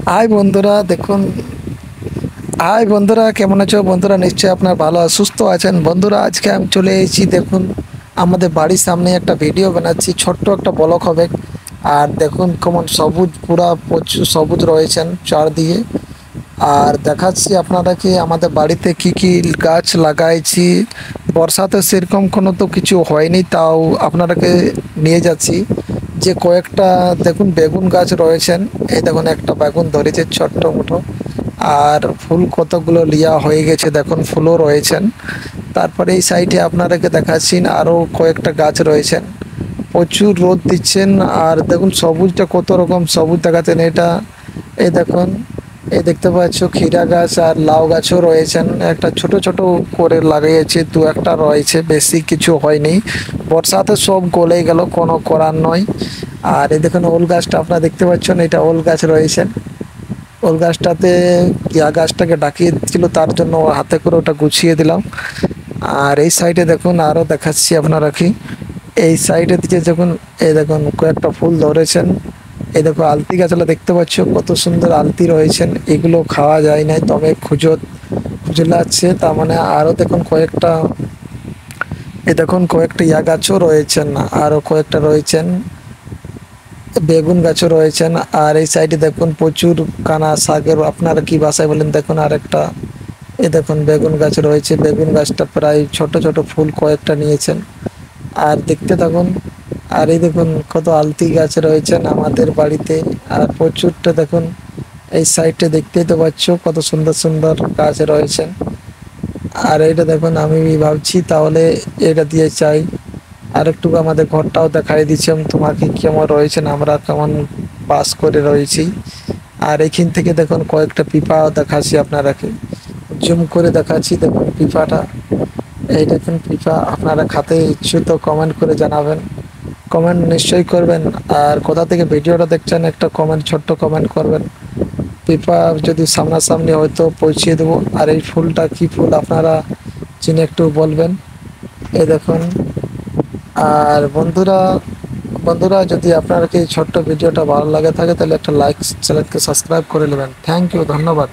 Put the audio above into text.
High বন্ধুরা দেখুন। High বন্ধুরা, কেমন আছো বন্ধুরা? নিশ্চয়ই আপনার ভালো আর সুস্থ আছেন। বন্ধুরা, আজকে আমি চলে এসেছি। দেখুন, আমাদের বাড়ির সামনে একটা ভিডিও বানাচ্ছি, ছোট্ট একটা ব্লক হবে। আর দেখুন কেমন সবুজ, পুরা প্রচুর সবুজ রয়েছেন চারদিকে। আর দেখাচ্ছি আপনাদেরকে আমাদের বাড়িতে কি কি গাছ লাগাইছি। বর্ষাতে সেরকম কোনো তো কিছু হয়নি, তাও আপনাদেরকে নিয়ে যাচ্ছি। যে কয়েকটা দেখুন বেগুন গাছ রয়েছেন। এই দেখুন একটা বেগুন ধরেছে ছোট্ট মোটো। আর ফুল কতগুলো লিয়া হয়ে গেছে, দেখুন ফুলও রয়েছেন। তারপরে এই সাইডে আপনাদেরকে দেখাচ্ছি আরও কয়েকটা গাছ রয়েছেন। প্রচুর রোদ দিচ্ছেন। আর দেখুন সবুজটা কত রকম সবুজ দেখাচ্ছেন এটা। এই দেখুন, এই দেখতে পাচ্ছ ক্ষীরা গাছ আর লাউ গাছও রয়েছেন। একটা ছোট ছোট করে লাগিয়েছে, দু একটা রয়েছে, বেশি কিছু হয়নি। বর্ষাতে সব গলে গেল, কোনো করার নয়। আর এই দেখুন ওল গাছটা আপনারা দেখতে পাচ্ছেন, এটা ওল গাছ রয়েছেন। ওল গাছটাতে কিয়া গাছটাকে ডাকিয়ে দিচ্ছিল, তার জন্য হাতে করে ওটা গুছিয়ে দিলাম। আর এই সাইডে দেখুন আরও দেখাচ্ছি আপনারা কি। এই সাইডে দিকে দেখুন, এই দেখুন কয়েকটা ফুল ধরেছেন। এই দেখো আলতি গাছগুলো দেখতে পাচ্ছ, কত সুন্দর আলতি রয়েছেন। এগুলো খাওয়া যায় না, তবে খুজলাচ্ছে। তার মানে আরও দেখুন কয়েকটা, এই দেখুন কয়েকটা ইয়া গাছও রয়েছেন, আরও কয়েকটা রয়েছেন। বেগুন গাছও রয়েছেন। আর এই সাইডে দেখুন প্রচুর কানা শাকের, আপনারা কি বাসায় বলেন, দেখুন আরেকটা। এই দেখুন বেগুন গাছ রয়েছে, বেগুন গাছটা প্রায় ছোট ছোট ফুল কয়েকটা নিয়েছেন। আর দেখতে থাকুন। আর এই দেখুন কত আলতি গাছ রয়েছেন আমাদের বাড়িতে। আর প্রচুরটা দেখুন এই সাইডে দেখতেই তো পাচ্ছ কত সুন্দর সুন্দর গাছ রয়েছেন। আর এইটা দেখুন, আমি ভাবছি তাহলে এটা দিয়ে চাই আর একটু আমাদের ঘরটাও দেখাই দিচ্ছি আমি তোমাকে, কেমন রয়েছেন, আমরা কেমন বাস করে রয়েছি। আর এইখান থেকে দেখুন কয়েকটা পিঁপা দেখাচ্ছি আপনারাকে, জুম করে দেখাচ্ছি। দেখুন পিঁপাটা, এই দেখুন পিঁপা। আপনারা খেতে ইচ্ছুক তো কমেন্ট করে জানাবেন, কমেন্ট নিশ্চয়ই করবেন। আর কোথা থেকে ভিডিওটা দেখছেন একটা কমেন্ট, ছোট্ট কমেন্ট করবেন। পিঁপা যদি সামনাসামনি হয়তো পৌঁছিয়ে দেবো। আর এই ফুলটা কি ফুল আপনারা চিনে একটু বলবেন। এই দেখুন। আর বন্ধুরা, যদি আপনার কি ছোট্ট ভিডিওটা ভালো লাগে থাকে, তাহলে একটা লাইক, চ্যানেলকে সাবস্ক্রাইব করে নেবেন। থ্যাংক ইউ, ধন্যবাদ।